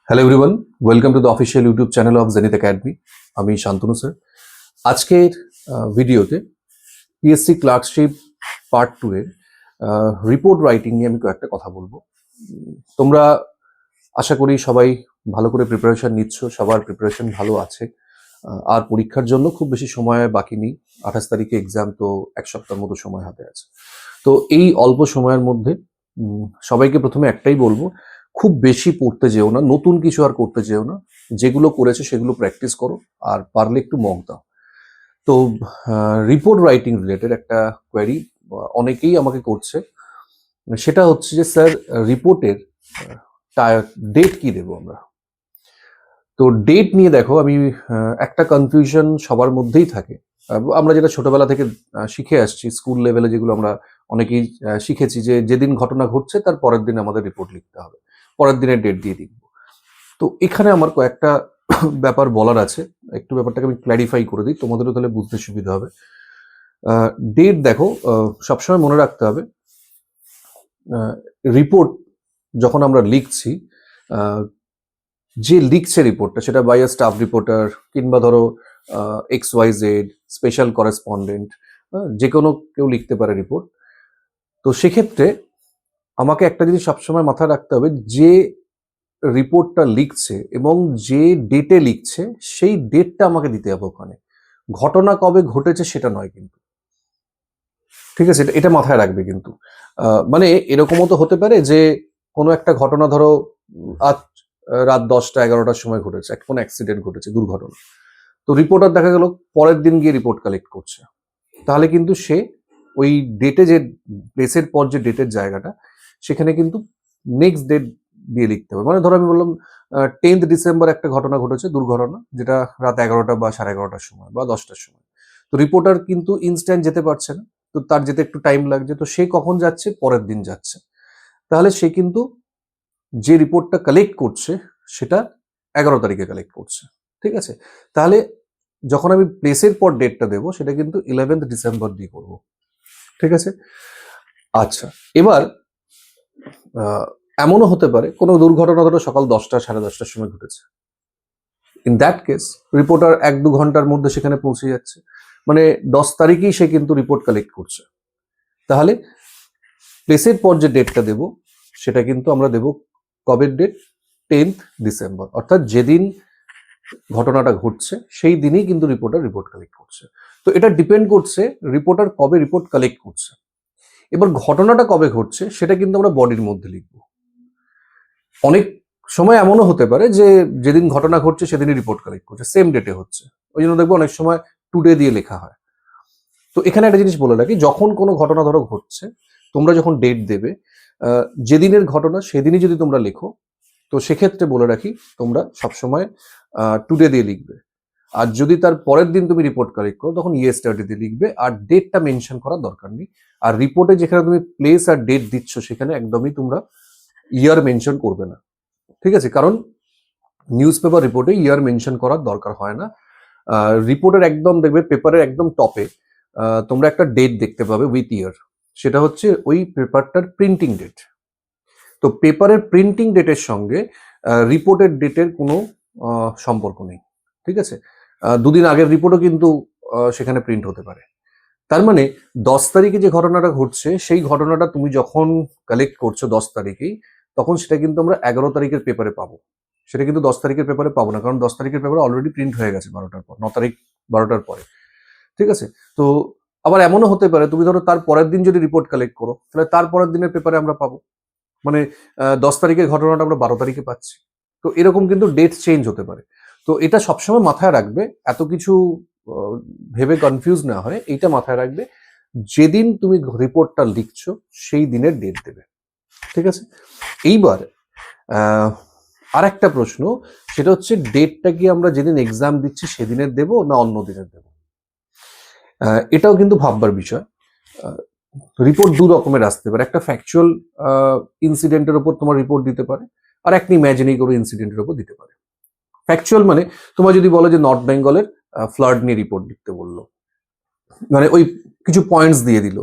Hello everyone, welcome to the official YouTube channel of zenith academy. আমি Shantanu sir. আজকের ভিডিওতে PSC clerkship part 2 এর report writing নিয়ে আমি কয়েকটা কথা বলবো। তোমরা আশা করি সবাই ভালো করে প্রিপারেশন নিচ্ছ, সবার প্রিপারেশন ভালো আছে। আর পরীক্ষার জন্য খুব বেশি সময় বাকি নেই। 28 তারিখে এক্সাম, তো এক সপ্তাহের মতো সময় হাতে আছে। তো এই অল্প সময়ের মধ্যে সবাইকে প্রথমে একটাই বলবো, খুব বেশি পড়তে যেও না, নতুন কিছু আর করতে যেও না। যেগুলো করেছে সেগুলো প্র্যাকটিস করো, আর পারলে একটু মক দাও। তো রিপোর্ট রাইটিং রিলেটেড একটা কোয়েরি অনেকেই আমাকে করছে, সেটা হচ্ছে যে স্যার রিপোর্টের ডেট কি দেবো আমরা। তো ডেট নিয়ে দেখো, আমি একটা কনফিউশন সবার মধ্যেই থাকে। আমরা যেটা ছোটবেলা থেকে শিখে আসছি, স্কুল লেভেলে যেগুলো আমরা অনেকেই শিখেছি, যে যেদিন ঘটনা ঘটছে তার পরের দিন আমাদের রিপোর্ট লিখতে হবে, পরের দিনের ডেট দিয়ে দিব। তো এখানে আমার কয়েকটা ব্যাপার বলার আছে, একটু ব্যাপারটাকে আমি ক্ল্যারিফাই করে দিই, তোমাদেরও তাহলে বুঝতে সুবিধা হবে। ডেট দেখো, সবসময় মনে রাখতে হবে, রিপোর্ট যখন আমরা লিখছি, যে লিখছে রিপোর্টটা, সেটা বাই আ স্টাফ রিপোর্টার কিংবা ধরো XYZ স্পেশাল করেসপন্ডেন্ট, যে কোনো কেউ লিখতে পারে রিপোর্ট। তো সেক্ষেত্রে আমাকে একটা জিনিস সবসময় মাথায় রাখতে হবে, যে রিপোর্টটা লিখছে এবং যে ডেটে লিখছে সেই ডেটটা আমাকে দিতে হবে ওখানে। ঘটনা কবে ঘটেছে সেটা নয় কিন্তু, ঠিক আছে? এটা মাথায় রাখবে কিন্তু। মানে এরকমও তো হতে পারে যে কোনো একটা ঘটনা ধরো আজ রাত 10টা-11টার সময় ঘটেছে, কোনো অ্যাক্সিডেন্ট ঘটেছে, দুর্ঘটনা। তো রিপোর্টার দেখা গেল পরের দিন গিয়ে রিপোর্ট কালেক্ট করছে। তাহলে কিন্তু সে ওই ডেটে, যে প্লেসের পর যে ডেটের জায়গাটা, সেখানে কিন্তু নেক্সট ডেট দিয়ে লিখতে হবে। মানে ধরো আমি বললাম 10th ডিসেম্বর একটা ঘটনা ঘটেছে, দুর্ঘটনা, যেটা রাত 11টা বা 11:30টার সময় বা 10টার সময়। তো রিপোর্টার কিন্তু ইনস্ট্যান্ট যেতে পারছে না, তো তার যেতে একটু টাইম লাগছে। তো সে কখন যাচ্ছে? পরের দিন যাচ্ছে। তাহলে সে কিন্তু যে রিপোর্টটা কালেক্ট করছে সেটা 11 তারিখে কালেক্ট করছে, ঠিক আছে? তাহলে যখন আমি প্লেসের পর ডেটটা দেবো, সেটা কিন্তু 11th ডিসেম্বর দিয়ে করবো, ঠিক আছে? আচ্ছা, এবার এমনও হতে পারে কোনো দুর্ঘটনা ধরো সকাল 10টা 10:30টার সময় ঘটেছে। ইন দ্যাট কেস রিপোর্টার 1-2 ঘন্টার মধ্যে সেখানে পৌঁছে যাচ্ছে, মানে 10 তারিখেই সে কিন্তু রিপোর্ট কালেক্ট করছে। তাহলে প্লেসের পর যে ডেটটা দেব, সেটা কিন্তু আমরা দেব কবের ডেট? 10th ডিসেম্বর, অর্থাৎ যেদিন ঘটনাটা ঘটছে সেই দিনই কিন্তু রিপোর্টার রিপোর্ট কালেক্ট করছে। তো এটা ডিপেন্ড করছে রিপোর্টার কবে রিপোর্ট কালেক্ট করছে। এবার ঘটনাটা কবে ঘটছে সেটা কিন্তু আমরা বডির মধ্যে লিখবো। অনেক সময় এমনও হতে পারে যে যেদিন ঘটনা ঘটছে সেদিনই রিপোর্ট কালেক্ট করছে, সেম ডেটে হচ্ছে, ওই জন্য দেখবো অনেক সময় টুডে দিয়ে লেখা হয়। তো এখানে একটা জিনিস বলে রাখি, যখন কোনো ঘটনা ধরো ঘটছে, তোমরা যখন ডেট দেবে, যেদিনের ঘটনা সেদিনই যদি তোমরা লেখো, তো সেক্ষেত্রে বলে রাখি তোমরা সবসময় টুডে দিয়ে লিখবে। আর যদি তার পরের দিন তুমি রিপোর্ট কালেক্ট করো, তখন ইয়েস্টারডে দিয়ে লিখবে, আর ডেটটা মেনশন করার দরকার নেই। আর রিপোর্টে যেখানে তুমি প্লেস আর ডেট দিচ্ছ, সেখানে একদমই তোমরা ইয়ার মেনশন করবে না, ঠিক আছে? কারণ নিউজ পেপার রিপোর্টে ইয়ার মেনশন করার দরকার হয় না। রিপোর্টের একদম দেখবে পেপারের একদম টপে তোমরা একটা ডেট দেখতে পাবে উইথ ইয়ার, সেটা হচ্ছে ওই পেপারটার প্রিন্টিং ডেট। তো পেপারের প্রিন্টিং ডেটের সঙ্গে রিপোর্টের ডেটের কোনো সম্পর্ক নেই, ঠিক আছে? দুদিন আগের রিপোর্টও কিন্তু সেখানে প্রিন্ট হতে পারে। তার মানে 10 তারিখে যে ঘটনাটা ঘটছে, সেই ঘটনাটা তুমি যখন কালেক্ট করছো 10 তারিখেই, তখন সেটা কিন্তু আমরা 11 তারিখের পেপারে পাবো। সেটা কিন্তু 10 তারিখের পেপারে পাবো না, কারণ 10 তারিখের পেপারে অলরেডি প্রিন্ট হয়ে গেছে 12টার পর, 9 তারিখ 12টার পরে, ঠিক আছে? তো আবার এমনও হতে পারে তুমি ধরো তার পরের দিন যদি রিপোর্ট কালেক্ট করো, তাহলে তার পরের দিনের পেপারে আমরা পাবো, মানে 10 তারিখের ঘটনাটা আমরা 12 তারিখে পাচ্ছি। তো এরকম কিন্তু ডেট চেঞ্জ হতে পারে। তো এটা সবসময় মাথায় রাখবে, এত কিছু ভেবে কনফিউজ না হয়, এইটা মাথায় রাখবে, যেদিন তুমি রিপোর্টটা লিখছো সেই দিনের ডেট দেবে, ঠিক আছে? এইবার আর একটা প্রশ্ন, সেটা হচ্ছে ডেটটা কি আমরা যেদিন এক্সাম দিচ্ছি সেদিনের দেব না অন্য দিনের দেব? এটাও কিন্তু ভাববার বিষয়। রিপোর্ট দু রকমের আসতে পারে, একটা ফ্যাকচুয়াল ইনসিডেন্টের উপর তোমার রিপোর্ট দিতে পারে, আর একটা ইম্যাজিনারি কোনো ইনসিডেন্টের উপর দিতে পারে। ফ্যাকচুয়াল মানে তোমার যদি বলো যে নর্থ বেঙ্গলের ফ্লাড নিয়ে রিপোর্ট লিখতে বললো, মানে ওই কিছু পয়েন্টস দিয়ে দিল,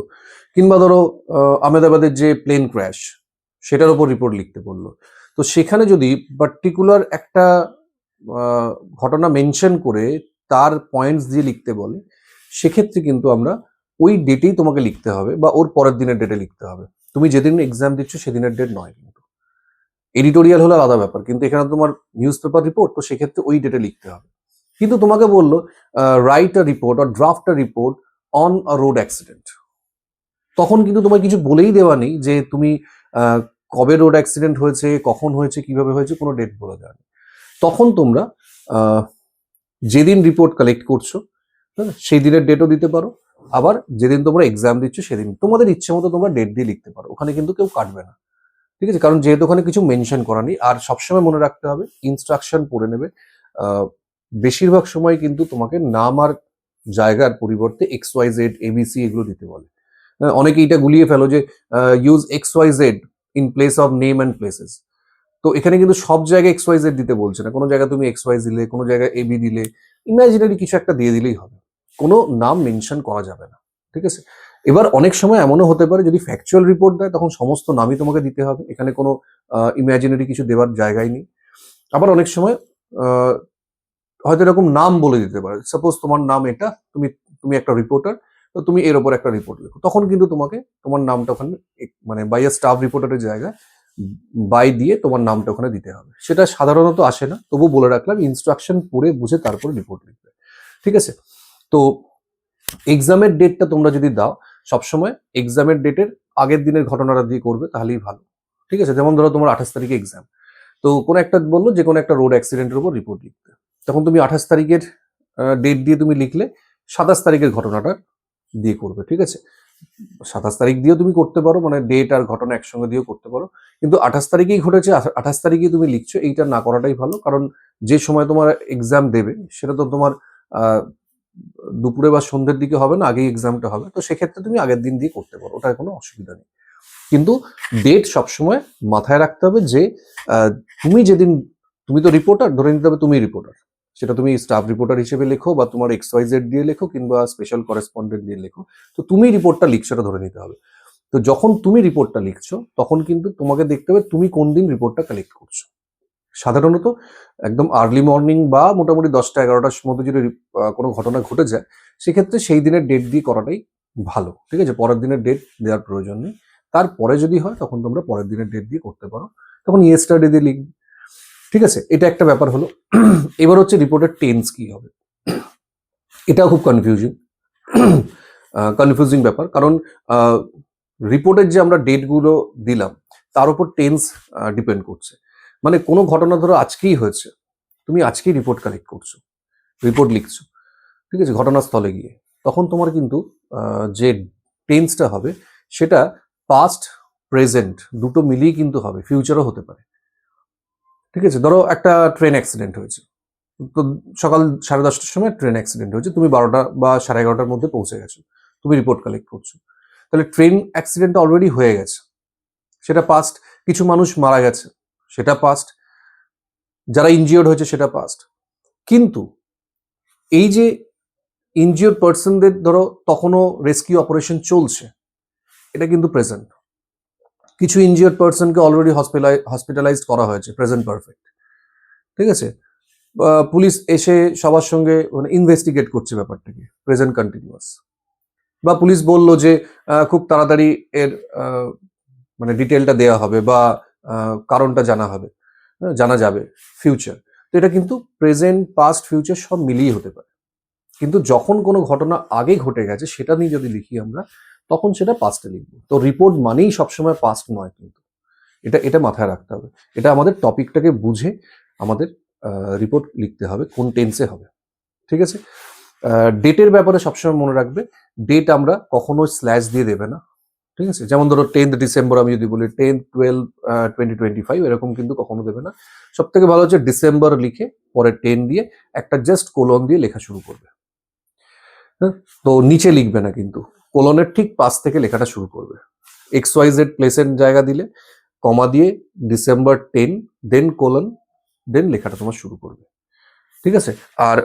কিংবা ধরো আহমেদাবাদের যে প্লেন ক্র্যাশ সেটার উপর রিপোর্ট লিখতে বললো, তো সেখানে যদি পার্টিকুলার একটা ঘটনা মেনশন করে তার পয়েন্টস দিয়ে লিখতে বলে, সেক্ষেত্রে কিন্তু আমরা ওই ডেটেই তোমাকে লিখতে হবে বা ওর পরের দিনের ডেটে লিখতে হবে। তুমি যেদিন এক্সাম দিচ্ছ সেদিনের ডেট নয় কিন্তু। এডিটোরিয়াল হলো আলাদা ব্যাপার, কিন্তু এখানে তোমার নিউজ পেপার রিপোর্ট, তো সেক্ষেত্রে ওই ডেটে লিখতে হবে। কিন্তু তোমাকে বললো write a report or draft a report on a road accident, তখন কিন্তু তোমার কিছু বলেই দেওয়া নেই যে তুমি কবে রোড অ্যাক্সিডেন্ট হয়েছে, কখন হয়েছে, কিভাবে হয়েছে, কোনো ডেট বলে দেওয়া নেই। তখন তোমরা যেদিন রিপোর্ট কালেক্ট করছো সেই দিনের ডেটও দিতে পারো, আবার যেদিন তোমরা এক্সাম দিচ্ছ সেদিন তোমাদের ইচ্ছে মতো তোমরা ডেট দিয়ে লিখতে পারো, ওখানে কিন্তু কেউ কাটবে না। ঠিক আছে, কারণ যেহেতু ওখানে কিছু মেনশন করা নেই। আর সবসময় মনে রাখতে হবে, ইনস্ট্রাকশন পড়ে নেবে। বেশিরভাগ সময় কিন্তু তোমাকে নাম আর জায়গার পরিবর্তে XYZ ABC এগুলো দিতে বলে। অনেকে এটা গুলিয়ে ফেলো যে use XYZ in place of name and places. তো এখানে কিন্তু সব জায়গায় XYZ দিতে বলছে না, কোনো জায়গায় তুমি XY দিলে, কোনো জায়গায় AB দিলে, ইমাজিনারি কিছু একটা দিয়ে দিলেই হবে, কোনো নাম মেনশন করা যাবে না। ঠিক আছে, এবার অনেক সময় এমনও হতে পারে যদি ফ্যাকচুয়াল রিপোর্ট দেয় তখন সমস্ত নামই তোমাকে দিতে হবে, এখানে কোনো ইমাজিনারি কিছু দেওয়ার জায়গায় নেই। আবার অনেক সময় হয়তো এরকম নাম বলে দিতে পারে, সাপোজ তোমার নাম এটা, তুমি তুমি একটা রিপোর্টার, তো তুমি এর ওপর একটা রিপোর্ট লেখো, তখন কিন্তু তোমাকে তোমার নামটা ওখানে মানে বাই এ স্টাফ রিপোর্টারের জায়গায় বাই দিয়ে তোমার নামটা ওখানে দিতে হবে। সেটা সাধারণত আসে না, তবু বলে রাখলাম, ইনস্ট্রাকশন পড়ে বুঝে তারপরে রিপোর্ট লিখবে। ঠিক আছে, তো এক্সামের ডেটটা তোমরা যদি দাও, সবসময় এক্সামের ডেটের আগের দিনের ঘটনাটা দিয়ে করবে, তাহলেই ভালো। ঠিক আছে, যেমন ধরো তোমার 28 তারিখে এক্সাম, তো কোনো একটা বললো যে কোনো একটা রোড অ্যাক্সিডেন্টের উপর রিপোর্ট লিখতে, তখন তুমি 28 তারিখের ডেট দিয়ে তুমি লিখলে 27 তারিখের ঘটনাটা দিয়ে করবে। ঠিক আছে, 27 তারিখ দিয়েও তুমি করতে পারো, মানে ডেট আর ঘটনা একসঙ্গে দিয়েও করতে পারো, কিন্তু 28 তারিখেই ঘটেছে, 28 তারিখে তুমি লিখছো, এইটা না করাটাই ভালো। কারণ যে সময় তোমার এক্সাম দেবে সেটা তো তোমার দুপুরে বা সন্ধ্যের দিকে হবে না, আগেই এক্সামটা হবে, তো সেক্ষেত্রে তুমি আগের দিন দিয়ে করতে পারো, ওটার কোনো অসুবিধা নেই। কিন্তু ডেট সবসময় মাথায় রাখতে হবে যে তুমি যেদিন, তুমি তো রিপোর্টার, ধরে নিতে হবে তুমি রিপোর্টার, সেটা তুমি স্টাফ রিপোর্টার হিসেবে লেখো বা তোমার XYZ দিয়ে লেখো কিংবা স্পেশাল করেসপন্ডেন্ট দিয়ে লেখো, তো তুমি রিপোর্টটা লিখছো, এটা ধরে নিতে হবে। তো যখন তুমি রিপোর্টটা লিখছো তখন কিন্তু তোমাকে দেখতে হবে তুমি কোন দিন রিপোর্টটা কালেক্ট করছো। সাধারণত একদম আর্লি মর্নিং বা মোটামুটি 10টা-11টার মধ্যে যদি কোনো ঘটনা ঘটে যায়, সেক্ষেত্রে সেই দিনের ডেট দিয়ে করাটাই ভালো। ঠিক আছে, পরের দিনের ডেট দেওয়ার প্রয়োজন নেই। তারপরে যদি হয় তখন তোমরা পরের দিনের ডেট দিয়ে করতে পারো, তখন ইয়েস্টারডে দিয়ে লিখবে। ঠিক আছে, এটা একটা ব্যাপার হলো। এবার হচ্ছে রিপোর্টের টেন্স কি হবে, এটাও খুব কনফিউজিং ব্যাপার। কারণ রিপোর্টের যে আমরা ডেটগুলো দিলাম তার উপর টেন্স ডিপেন্ড করছে। মানে কোনো ঘটনা ধরো আজকেই হয়েছে, তুমি আজকেই রিপোর্ট কালেক্ট করছো, রিপোর্ট লিখছো, ঠিক আছে, ঘটনাস্থলে গিয়ে, তখন তোমার কিন্তু যে টেন্সটা হবে সেটা পাস্ট প্রেজেন্ট দুটো মিলিয়ে কিন্তু হবে, ফিউচারও হতে পারে। ঠিক আছে, ধরো একটা ট্রেন অ্যাক্সিডেন্ট হয়েছে, তো সকাল 10:30টার সময় ট্রেন অ্যাক্সিডেন্ট হয়েছে, তুমি 12টা বা 11:30টার মধ্যে পৌঁছে গেছো, তুমি রিপোর্ট কালেক্ট করছো, তাহলে ট্রেন অ্যাক্সিডেন্টটা অলরেডি হয়ে গেছে, সেটা পাস্ট। কিছু মানুষ মারা গেছে, সেটা পাস্ট। যারা ইনজিওর্ড হয়েছে সেটা পাস্ট। কিন্তু এই যে ইনজিওর্ড পার্সনদের ধরো তখনও রেস্কিউ অপারেশন চলছে, এটা কিন্তু প্রেজেন্ট। কিছু ইনজিওর্ড পার্সনকে অলরেডি হসপিটালাইজড করা হয়েছে, প্রেজেন্ট পারফেক্ট। ঠিক আছে, পুলিশ এসে সবার সঙ্গে মানে ইনভেস্টিগেট করছে ব্যাপারটাকে, প্রেজেন্ট কন্টিনিউয়াস। বা পুলিশ বলল যে খুব তাড়াতাড়ি এর মানে ডিটেলটা দেওয়া হবে বা কারণটা জানা যাবে, ফিউচার। তো এটা কিন্তু প্রেজেন্ট, পাস্ট, ফিউচার সব মিলিয়ে হতে পারে। কিন্তু যখন কোনো ঘটনা আগে ঘটে গেছে সেটা নিয়ে যদি লিখি আমরা, তখন সেটা পাস্টে লিখবো। তো রিপোর্ট মানেই সবসময় পাস্ট নয় কিন্তু, এটা এটা মাথায় রাখতে হবে। এটা আমাদের টপিকটাকে বুঝে আমাদের রিপোর্ট লিখতে হবে, কোন টেন্সে হবে। ঠিক আছে, ডেটের ব্যাপারে সবসময় মনে রাখবে, ডেট আমরা কখনো স্ল্যাশ দিয়ে দেবে না। ঠিক আছে, যেমন ধরো 10th ডিসেম্বর আমি যদি বলি 10/12/2025, এরকম কিন্তু কখনো দেবে না। সব থেকে ভালো হচ্ছে ডিসেম্বর লিখে পরে 10 দিয়ে একটা জাস্ট কোলন দিয়ে লেখা শুরু করবে। হ্যাঁ, তো নিচে লিখবে না কিন্তু, কোলনের ঠিক পাশ থেকে লেখাটা শুরু করবে। XYZ প্লেসের জায়গা দিলে কমা দিয়ে ডিসেম্বর 10 দেন কোলন, দেন লেখাটা তোমার শুরু করবে। ঠিক আছে, আর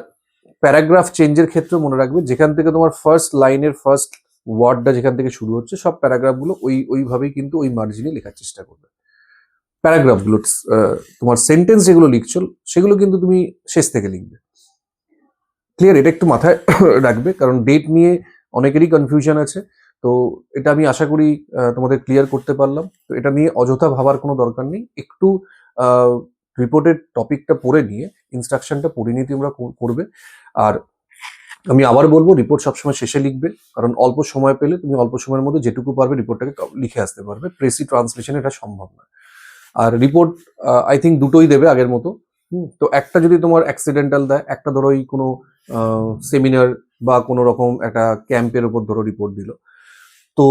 প্যারাগ্রাফ চেঞ্জের ক্ষেত্রে মনে রাখবে, যেখান থেকে তোমার ফার্স্ট লাইনের ফার্স্ট ওয়ার্ডটা যেখান থেকে শুরু হচ্ছে, সব প্যারাগ্রাফগুলো ওইভাবেই কিন্তু ওই মার্জিনে লেখার চেষ্টা করবে। প্যারাগ্রাফগুলো, তোমার সেন্টেন্স যেগুলো লিখছো সেগুলো কিন্তু তুমি শেষ থেকে লিখবে। ক্লিয়ার? এটা একটু মাথায় রাখবে, কারণ ডেট নিয়ে অনেকেরই কনফিউশন আছে। তো এটা আমি আশা করি তোমাদের ক্লিয়ার করতে পারলাম। তো এটা নিয়ে অযথা ভাবার কোনো দরকার নেই। একটু রিপোর্টের টপিকটা পড়ে নিয়ে, ইনস্ট্রাকশনটা পড়ে নিয়ে তোমরা করবে। আর আমি আবার বলবো, রিপোর্ট সবসময় শেষে লিখবে, কারণ অল্প সময় পেলে তুমি অল্প সময়ের মধ্যে যেটুকু পারবে রিপোর্টটাকে লিখে আসতে পারবে। প্রেসি ট্রান্সলেশন এটা সম্ভব না। আর রিপোর্ট আই থিঙ্ক দুটোই দেবে আগের মতো। তো একটা যদি তোমার অ্যাক্সিডেন্টাল দেয়, একটা ধরো এই কোনো সেমিনার বা কোনো রকম একটা ক্যাম্পের উপর ধরো রিপোর্ট দিল, তো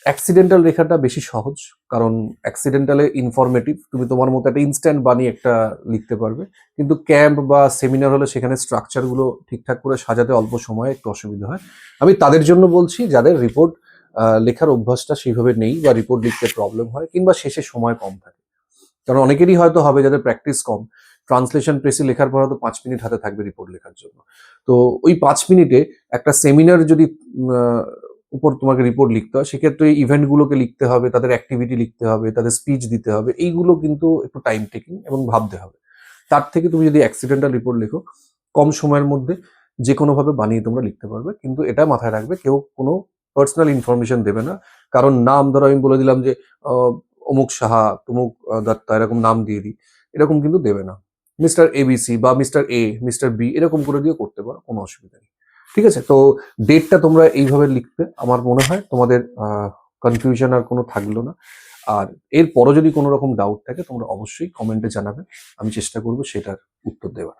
অ্যাক্সিডেন্টাল লেখাটা বেশি সহজ, কারণ অ্যাক্সিডেন্টালে ইনফরমেটিভ, তুমি তোমার মতো একটা ইনস্ট্যান্ট বানিয়ে একটা লিখতে পারবে। কিন্তু ক্যাম্প বা সেমিনার হলে সেখানে স্ট্রাকচারগুলো ঠিকঠাক করে সাজাতে অল্প সময়ে একটু অসুবিধা হয়। আমি তাদের জন্য বলছি যাদের রিপোর্ট লেখার অভ্যাসটা সেইভাবে নেই, বা রিপোর্ট লিখতে প্রবলেম হয়, কিংবা শেষে সময় কম থাকে। কারণ অনেকেরই হয়তো হবে যাদের প্র্যাকটিস কম, ট্রান্সলেশন প্রেসে লেখার পর হয়তো 5 মিনিট হাতে থাকবে রিপোর্ট লেখার জন্য। তো ওই 5 মিনিটে একটা সেমিনার যদি উপর তোমাকে রিপোর্ট লিখতে হয়, সেক্ষেত্রে এই ইভেন্টগুলোকে লিখতে হবে, তাদের অ্যাক্টিভিটি লিখতে হবে, তাদের স্পিচ দিতে হবে, এইগুলো কিন্তু একটু টাইম টেকিং এবং ভাবতে হবে। তার থেকে তুমি যদি অ্যাক্সিডেন্টাল রিপোর্ট লেখো, কম সময়ের মধ্যে যে কোনোভাবে বানিয়ে তোমরা লিখতে পারবে। কিন্তু এটা মাথায় রাখবে, কেউ কোনো পার্সোনাল ইনফরমেশন দেবে না। কারণ নাম ধরো আমি বলে দিলাম যে অমুক সাহা, তমুক দত্তা, এরকম নাম দিয়ে দিই, এরকম কিন্তু দেবে না। মিস্টার এবিসি বা মিস্টার এ, মিস্টার বি, এরকম করে দিয়ে করতে পারো, কোনো অসুবিধা নেই। ঠিক আছে? তো ডেটটা তোমরা এইভাবে লিখবে, আমার মনে হয় তোমাদের কনফিউশন আর কোনো থাকলো না। আর এরপরও যদি কোনো রকম ডাউট থাকে তোমরা অবশ্যই কমেন্টে জানাবে, আমি চেষ্টা করবো সেটার উত্তর দেওয়ার।